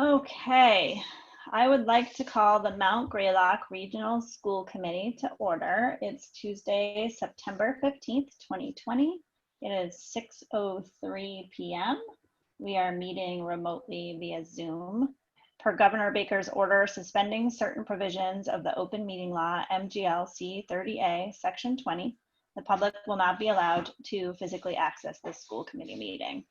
Okay, I would like to call the Mount Greylock Regional School Committee to order. It's Tuesday, September 15th, 2020. It is 6:03 p.m. We are meeting remotely via Zoom. Per Governor Baker's order suspending certain provisions of the open meeting law, MGLC 30A, Section 20, the public will not be allowed to physically access this school committee meeting.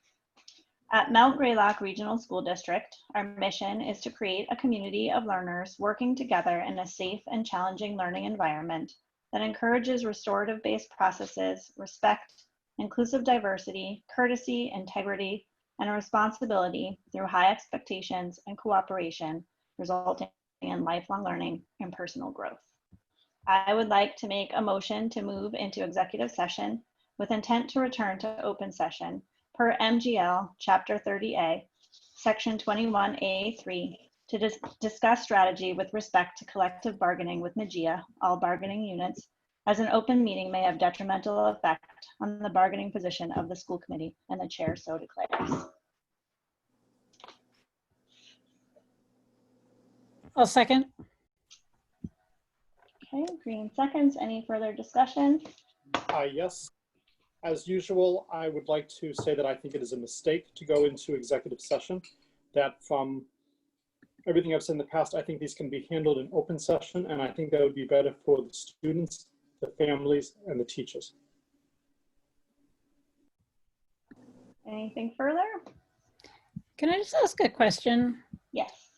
At Mount Greylock Regional School District, our mission is to create a community of learners working together in a safe and challenging learning environment that encourages restorative-based processes, respect, inclusive diversity, courtesy, integrity, and responsibility through high expectations and cooperation, resulting in lifelong learning and personal growth. I would like to make a motion to move into executive session with intent to return to open session per MGL Chapter 30A, Section 21A3, to discuss strategy with respect to collective bargaining with MGIA, all bargaining units, as an open meeting may have detrimental effect on the bargaining position of the school committee, and the chair so declares. I'll second. Okay, Green seconds. Any further discussion? Yes. As usual, I would like to say that I think it is a mistake to go into executive session, that from everything I've said in the past, I think these can be handled in open session, and I think that would be better for the students, the families, and the teachers. Anything further? Can I just ask a question? Yes.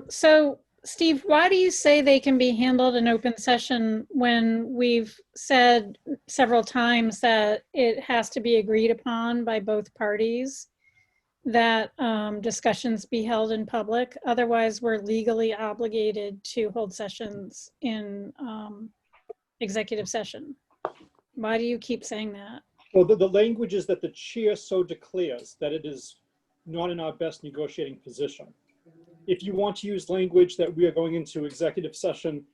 So Steve, why do you say they can be handled in open session when we've said several times that it has to be agreed upon by both parties that discussions be held in public? Otherwise, we're legally obligated to hold sessions in executive session. Why do you keep saying that? Well, the language is that the chair so declares that it is not in our best negotiating position. If you want to use language that we are going into executive session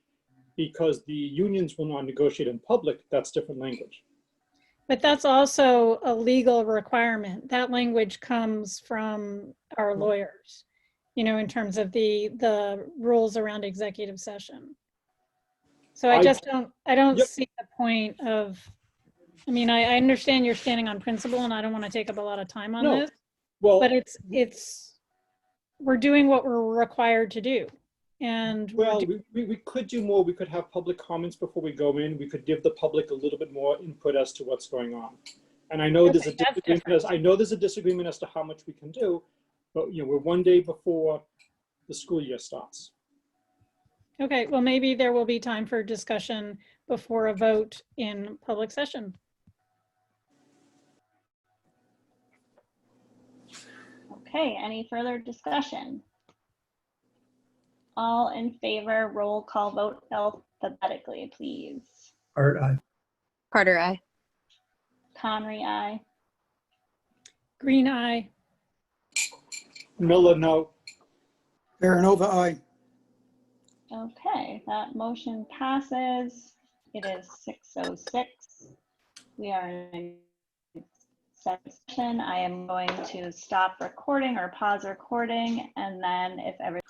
because the unions will not negotiate in public, that's different language. But that's also a legal requirement. That language comes from our lawyers, you know, in terms of the rules around executive session. So I don't Yep. see the point of, I mean, I understand you're standing on principle and I don't want to take up a lot of time on this, Well, but we're doing what we're required to do. And well, we could do more. We could have public comments before we go in. We could give the public a little bit more input as to what's going on. And I know there's a disagreement. I know there's a disagreement as to how much we can do, but you know, we're one day before the school year starts. Okay, well, maybe there will be time for discussion before a vote in public session. Okay, any further discussion? All in favor, roll call vote alphabetically, please. Hart, aye. Carter, aye. Conry, aye. Green, aye. Miller, no. Terranova, aye. Okay, that motion passes. It is 6:06. We are in session. I am going to stop recording or pause recording, and then if every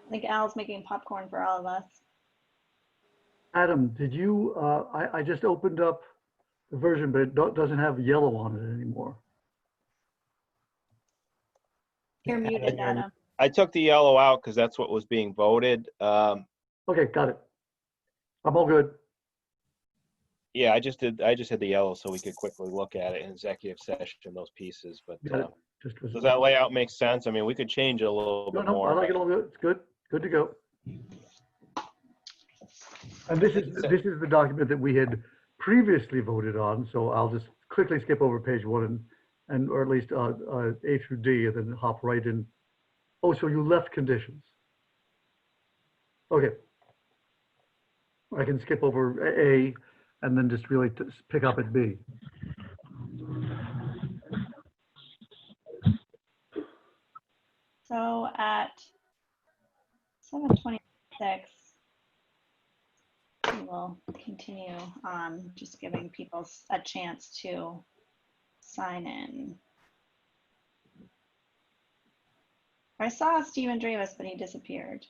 I think Al's making popcorn for all of us. Adam, did you, I just opened up the version, but it doesn't have yellow on it anymore. You're muted, Adam. I took the yellow out because that's what was being voted. Okay, got it. I'm all good. Yeah, I just had the yellow so we could quickly look at it in executive session, those pieces. But does that layout make sense? I mean, we could change it a little bit more. I like it all good. It's good. Good to go. And this is the document that we had previously voted on. So I'll just quickly skip over page 1 and or at least A through D, and then hop right in. Oh, so you left conditions. Okay. I can skip over A and then just really pick up at B. So at 7:26, we will continue on, just giving people a chance to sign in. I saw Stephen Dravis, but he disappeared.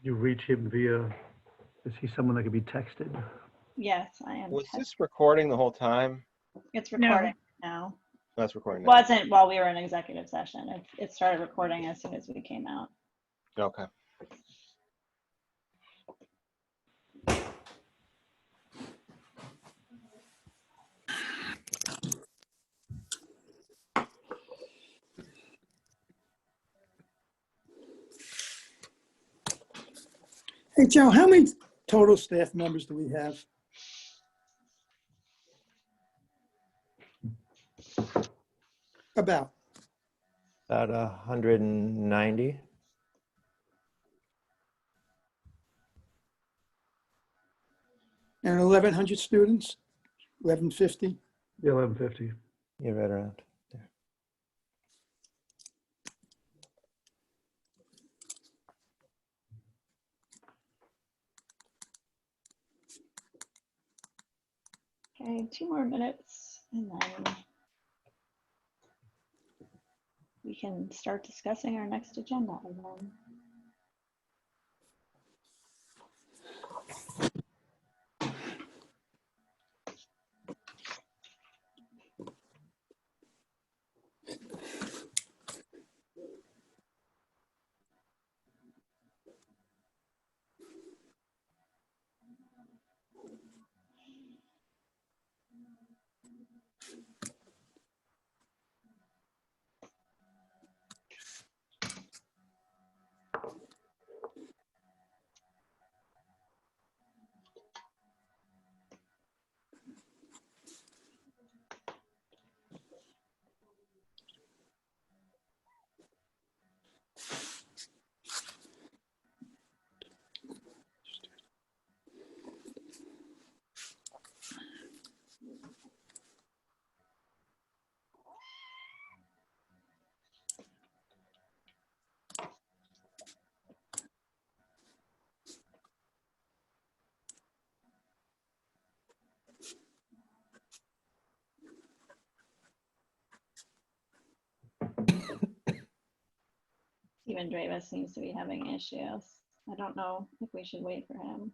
You reach him via, is he someone that can be texted? Yes, I am. Was this recording the whole time? It's recording now. That's recording now. Wasn't while we were in executive session. It started recording as soon as we came out. Okay. Hey, Joe, how many total staff members do we have? About. About 190. And 1,100 students? 1,150? Yeah, 1150. Yeah, right around there. Okay, 2 more minutes and then we can start discussing our next agenda item. Stephen Dravis seems to be having issues. I don't know if we should wait for him.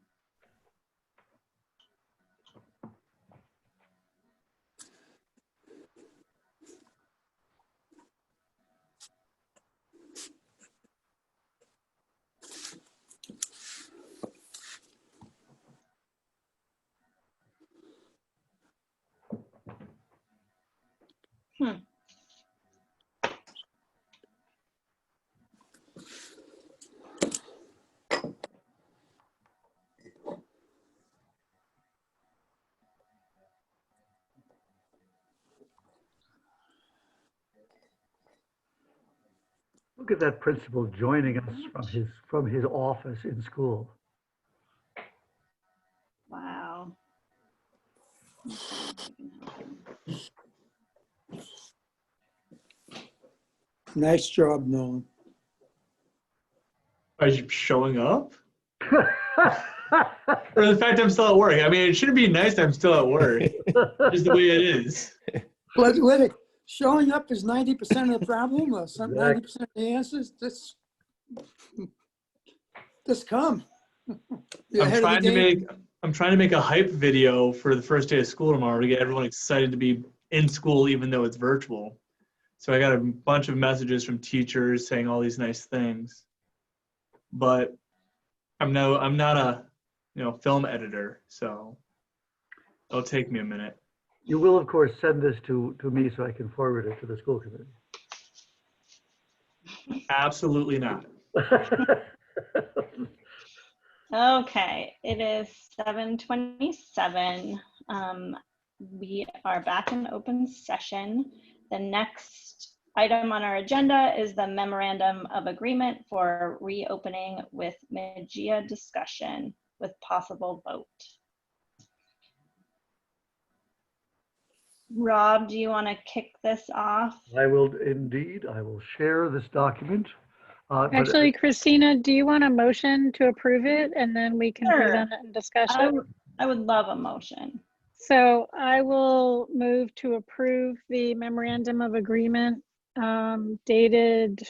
Look at that principal joining us from his office in school. Wow. Nice job, Nolan. Are you showing up? Or the fact I'm still at work? I mean, it shouldn't be nice that I'm still at work. Just the way it is. Let it, showing up is 90% of the problem, or some 90% of the answers. Just come. You're ahead of the game. I'm trying to make a hype video for the first day of school tomorrow to get everyone excited to be in school, even though it's virtual. So I got a bunch of messages from teachers saying all these nice things, but I'm not a film editor, so it'll take me a minute. You will, of course, send this to me so I can forward it to the school committee. Absolutely not. Okay, it is 7:27. We are back in open session. The next item on our agenda is the memorandum of agreement for reopening with MGIA discussion with possible vote. Rob, do you want to kick this off? I will indeed. I will share this document. But Actually, Christina, do you want a motion to approve it and then we can Sure. present it in discussion? I would love a motion. So I will move to approve the memorandum of agreement dated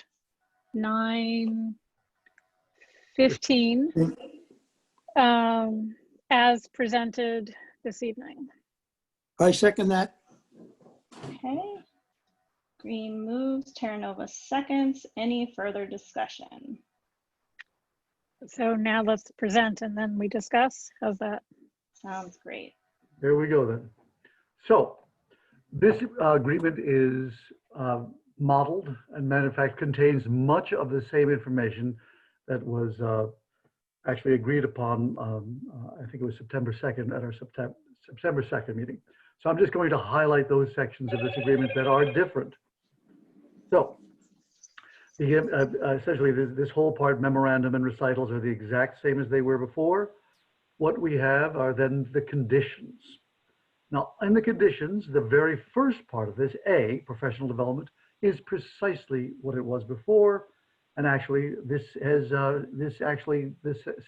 9/15 as presented this evening. I second that. Okay. Green moves, Terranova seconds. Any further discussion? So now let's present and then we discuss. How's that? Sounds great. there we go then. So this agreement is modeled and in fact contains much of the same information that was actually agreed upon, I think it was September 2nd at our September 2nd meeting. So I'm just going to highlight those sections of this agreement that are different. So essentially this whole part, memorandum and recitals, are the exact same as they were before. What we have are then the conditions. Now, in the conditions, the very first part of this, A, professional development, is precisely what it was before. And actually, this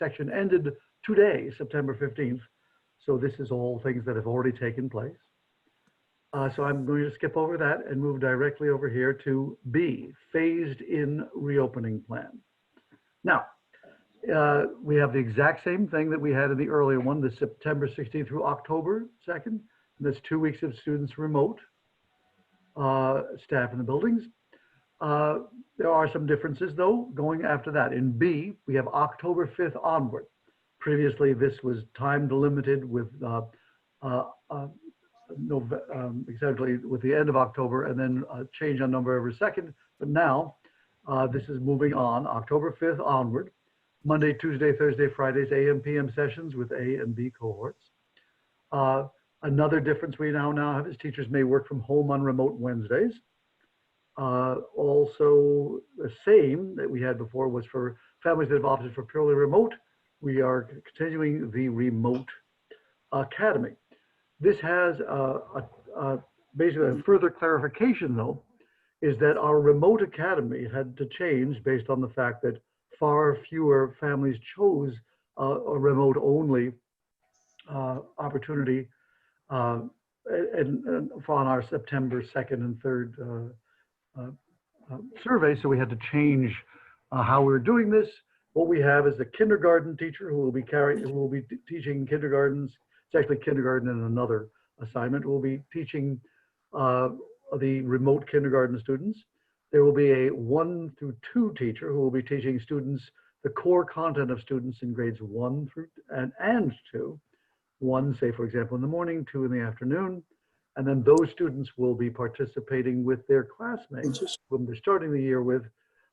section ended today, September 15th. So this is all things that have already taken place. So I'm going to skip over that and move directly over here to B, phased in reopening plan. Now, we have the exact same thing that we had in the earlier one, the September 16th through October 2nd. That's 2 weeks of students remote, staff in the buildings. There are some differences though, going after that. In B, we have October 5th onward. Previously, this was time delimited with exactly with the end of October and then a change on November 2nd. But now this is moving on, October 5th onward. Monday, Tuesday, Thursday, Fridays, AM, PM sessions with A and B cohorts. Another difference we now have is teachers may work from home on remote Wednesdays. Also, the same that we had before was for families that have opted for purely remote. We are continuing the remote academy. This has basically a further clarification though, is that our remote academy had to change based on the fact that far fewer families chose a remote only opportunity and on our September 2nd and 3rd survey. So we had to change how we're doing this. What we have is a kindergarten teacher who will be teaching kindergartens. It's actually kindergarten and another assignment. We'll be teaching the remote kindergarten students. There will be a 1 through 2 teacher who will be teaching students the core content of students in grades 1 through and 2. 1, say, for example, in the morning, 2 in the afternoon. And then those students will be participating with their classmates when they're starting the year with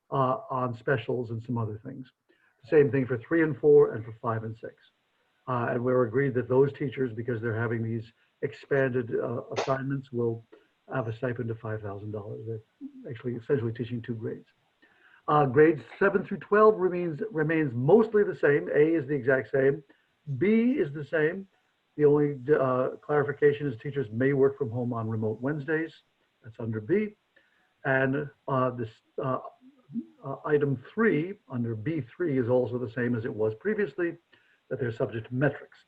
on specials and some other things. Same thing for 3 and 4 and for 5 and 6. And we're agreed that those teachers, because they're having these expanded assignments, will have a stipend of $5,000. They're actually essentially teaching 2 grades. Grades 7 through 12 remains mostly the same. A is the exact same. B is the same. The only clarification is teachers may work from home on remote Wednesdays. That's under B. And this item 3 under B3 is also the same as it was previously, that they're subject to metrics.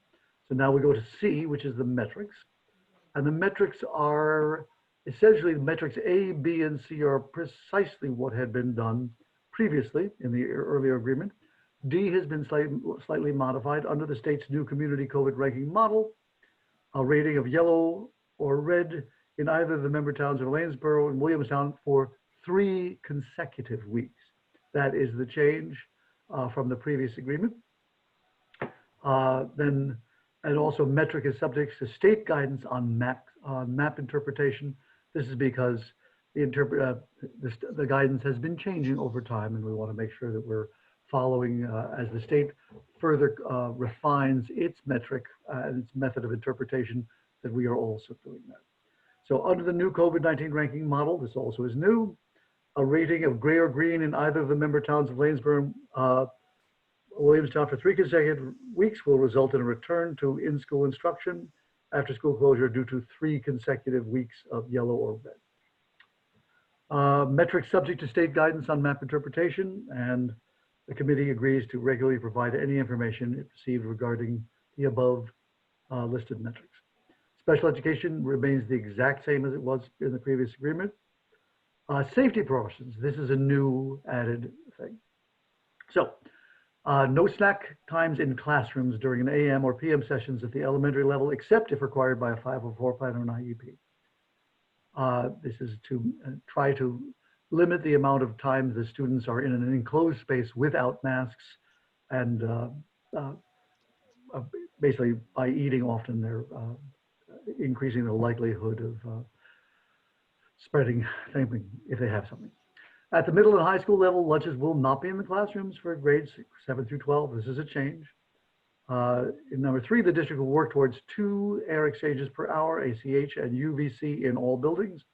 So now we go to C, which is the metrics. And the metrics are essentially the metrics A, B, and C are precisely what had been done previously in the earlier agreement. D has been slightly modified under the state's new community COVID ranking model. A rating of yellow or red in either the member towns of Lanesboro and Williamstown for 3 consecutive weeks. That is the change from the previous agreement. And also metric is subject to state guidance on map interpretation. This is because the guidance has been changing over time, and we want to make sure that we're following as the state further refines its metric and its method of interpretation, that we are also doing that. So under the new COVID-19 ranking model, this also is new. A rating of gray or green in either of the member towns of Lanesborough, Williamstown for 3 consecutive weeks will result in a return to in-school instruction after school closure due to 3 consecutive weeks of yellow or red. Metrics subject to state guidance on map interpretation, and the committee agrees to regularly provide any information it received regarding the above listed metrics. Special education remains the exact same as it was in the previous agreement. Safety precautions, this is a new added thing. So, no snack times in classrooms during an AM or PM sessions at the elementary level, except if required by a 504 plan or an IEP. This is to try to limit the amount of time the students are in an enclosed space without masks, and basically by eating often they're increasing the likelihood of spreading something if they have something. At the middle and high school level, lunches will not be in the classrooms for grades 7 through 12. This is a change. In number 3, the district will work towards 2 air exchanges per hour, ACH and UVC in all buildings.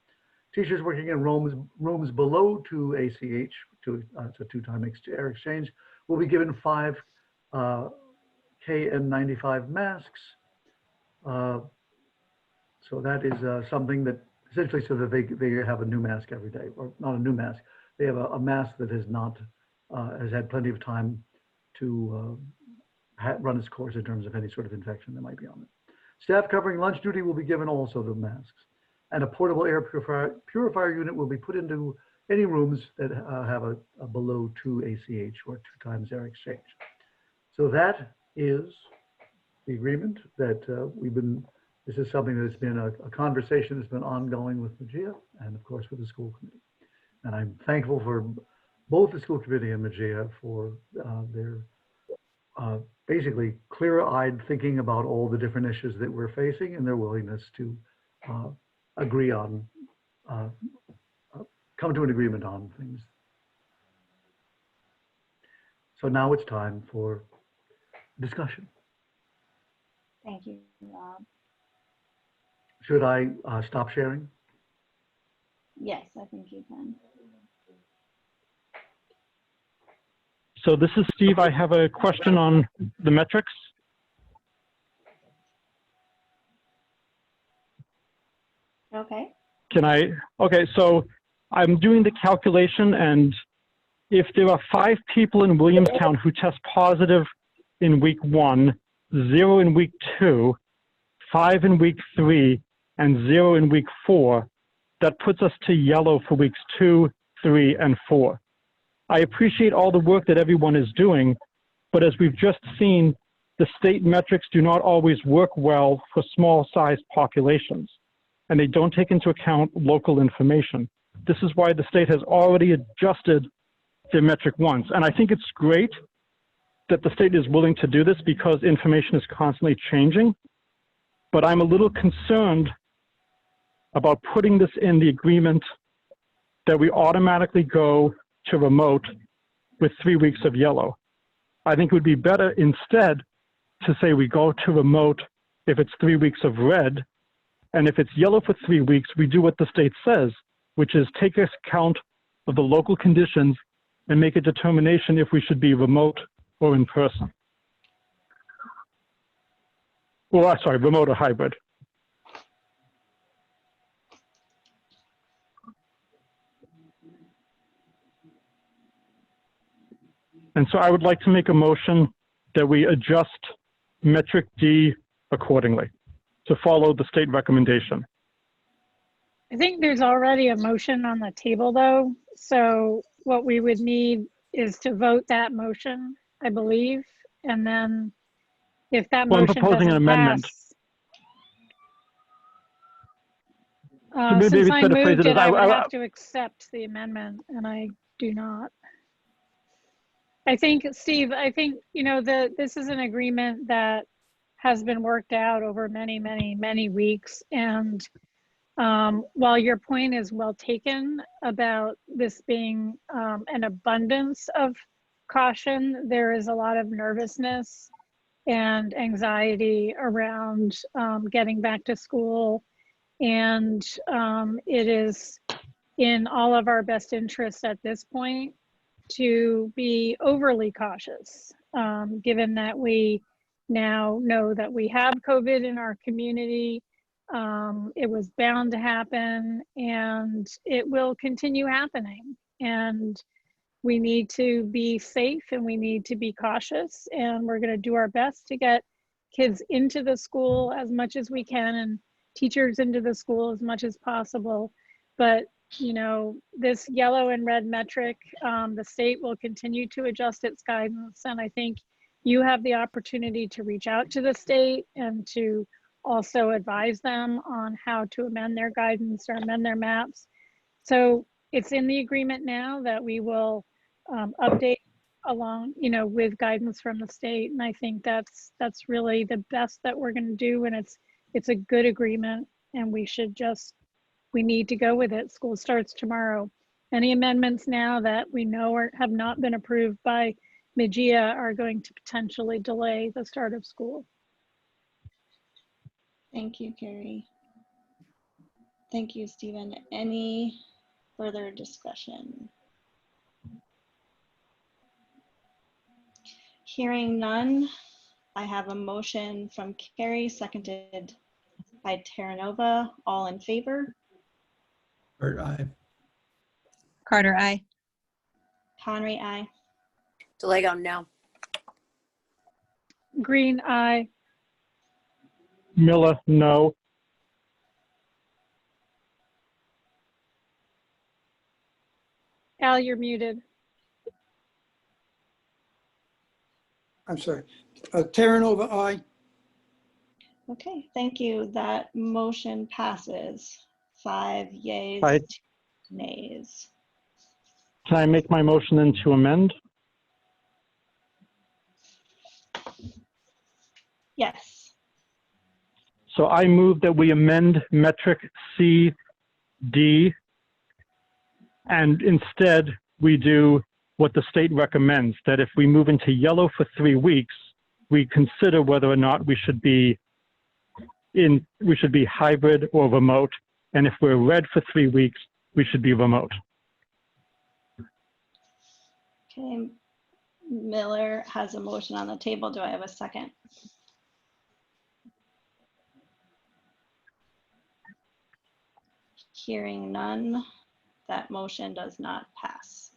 Teachers working in rooms below 2 ACH, it's a 2-time air exchange, will be given 5 KN95 masks. So that is something that essentially so that they have a new mask every day, or not a new mask. They have a mask that has not has had plenty of time to run its course in terms of any sort of infection that might be on it. Staff covering lunch duty will be given also the masks, and a portable air purifier unit will be put into any rooms that have a below 2 ACH or 2 times air exchange. So that is the agreement that this is something that's been a conversation that's been ongoing with MGIA and of course with the school committee. And I'm thankful for both the school committee and MGIA for their basically clear-eyed thinking about all the different issues that we're facing and their willingness to agree on, come to an agreement on things. So now it's time for discussion. Thank you, Rob. Should I stop sharing? Yes, I think you can. So this is Steve. I have a question on the metrics. Okay. Okay, so I'm doing the calculation, and if there are 5 people in Williamstown who test positive in week 1, 0 in week 2, 5 in week 3, and 0 in week 4, that puts us to yellow for weeks 2, 3, and 4. I appreciate all the work that everyone is doing, but as we've just seen, the state metrics do not always work well for small-sized populations, and they don't take into account local information. This is why the state has already adjusted their metric once, and I think it's great that the state is willing to do this because information is constantly changing, but I'm a little concerned about putting this in the agreement that we automatically go to remote with 3 weeks of yellow. I think it would be better instead to say we go to remote if it's 3 weeks of red, and if it's yellow for 3 weeks, we do what the state says, which is take account of the local conditions and make a determination if we should be remote or in person. Well, sorry, remote or hybrid. And so I would like to make a motion that we adjust metric D accordingly to follow the state recommendation. I think there's already a motion on the table though. So what we would need is to vote that motion, I believe. And then if that Well, motion I'm proposing an doesn't amendment. pass, So maybe since I instead of phrase moved it it, as I would have to accept the amendment, and I do not. I think, Steve, you know, this is an agreement that has been worked out over many, many, many weeks. And while your point is well taken about this being an abundance of caution, there is a lot of nervousness and anxiety around getting back to school. And it in all of our best interests at this point to be overly cautious, given that we now know that we have COVID in our community. It was bound to happen, and it will continue happening. And we need to be safe and we need to be cautious, and we're going to do our best to get kids into the school as much as we can and teachers into the school as much as possible. But you know, this yellow and red metric, the state will continue to adjust its guidance. And I think you have the opportunity to reach out to the state and to also advise them on how to amend their guidance or amend their maps. So it's in the agreement now that we will update along, you know, with guidance from the state. And I think that's really the best that we're going to do. And it's a good agreement, and we need to go with it. School starts tomorrow. Any amendments now that we know have not been approved by MGIA are going to potentially delay the start of school. Thank you, Carrie. Thank you, Stephen. Any further discussion? Hearing none, I have a motion from Carrie, seconded by Terranova. All in favor? Bert, aye. Carter, aye. Conry, aye. DeLego, no. Green, aye. Miller, no. Al, you're muted. I'm sorry. Terranova, aye. Okay, thank you. That motion passes. 5 yeas, Aye. 2 nays. Can I make my motion then to amend? Yes. So I move that we amend metric C, D, and instead we do what the state recommends, that if we move into yellow for 3 weeks, we consider whether or not we should be hybrid or remote. And if we're red for 3 weeks, we should be remote. Okay, Miller has a motion on the table. Do I have a second? Hearing none, that motion does not pass.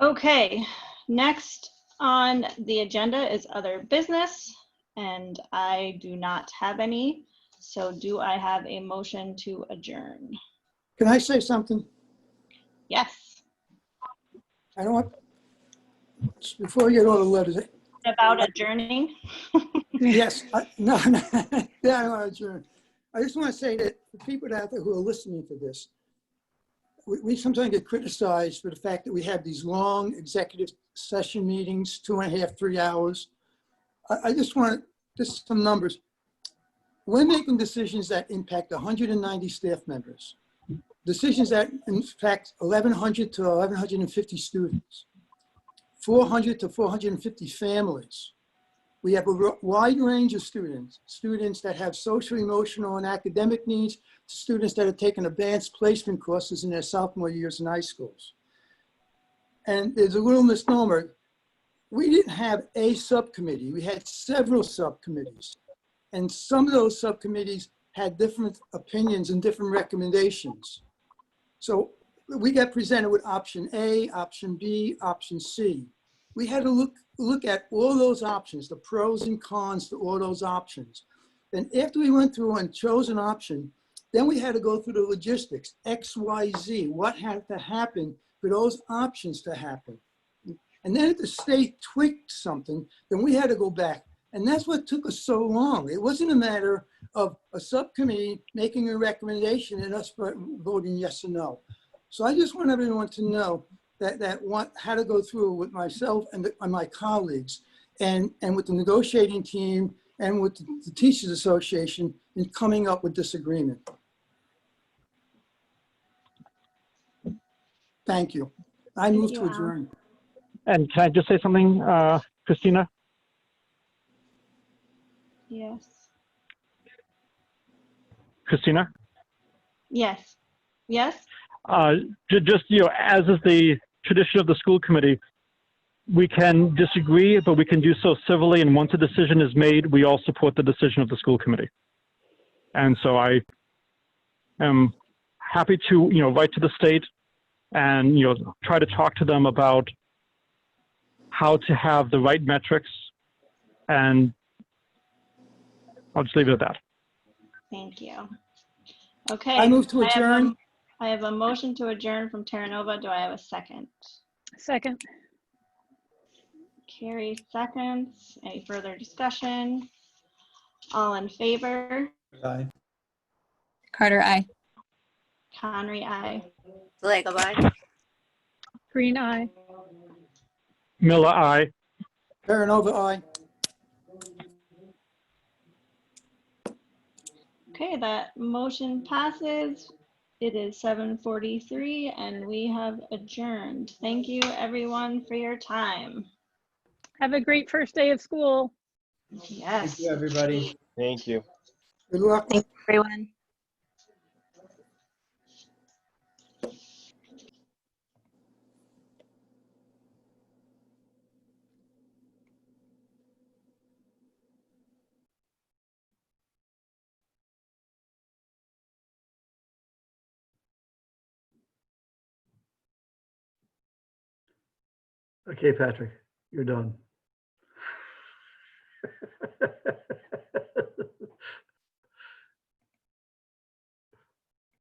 Okay, next on the agenda is other business, and I do not have any. So do I have a motion to adjourn? Can I say something? Yes. I don't want, before we get all the letters. About adjourning? Yes, no, yeah, I want to adjourn. I just want to say that for people out there who are listening to this, we sometimes get criticized for the fact that we have these long executive session meetings, 2.5, 3 hours. I just want, just some numbers. We're making decisions that impact 190 staff members, decisions that impact 1,100 to 1,150 students, 400 to 450 families. We have a wide range of students that have social, emotional, and academic needs, students that have taken advanced placement courses in their sophomore years in high schools. And there's a little misnomer. We didn't have a subcommittee. We had several subcommittees. And some of those subcommittees had different opinions and different recommendations. So we got presented with option A, option B, option C. We had to look at all those options, the pros and cons to all those options. Then after we went through and chose an option, then we had to go through the logistics, X, Y, Z, what had to happen for those options to happen. And then if the state tweaked something, then we had to go back. And that's what took us so long. It wasn't a matter of a subcommittee making a recommendation and us voting yes or no. So I just want everyone to know that how to go through with myself and my colleagues and with the negotiating team and with the Teachers Association in coming up with this agreement. Thank you. I move to adjourn. And can I just say something, Christina? Yes. Christina? Yes. Yes? Just, as is the tradition of the school committee, we can disagree, but we can do so civilly. And once a decision is made, we all support the decision of the school committee. And so I am happy to, write to the state and, try to talk to them about how to have the right metrics. And I'll just leave it at that. Thank you. Okay. I move to adjourn. I have a motion to adjourn from Terranova. Do I have a second? Second. Carrie seconds. Any further discussion? All in favor? Aye. Carter, I. Conry, aye. Delega, aye. Green eye. Miller, aye. Terranova, aye. Okay, that motion passes. It is 7:43 and we have adjourned. Thank you everyone for your time. Have a great first day of school. Yes. Thank you, everybody. Thank you. Good luck. Thank you, everyone. Okay, Patrick, you're done.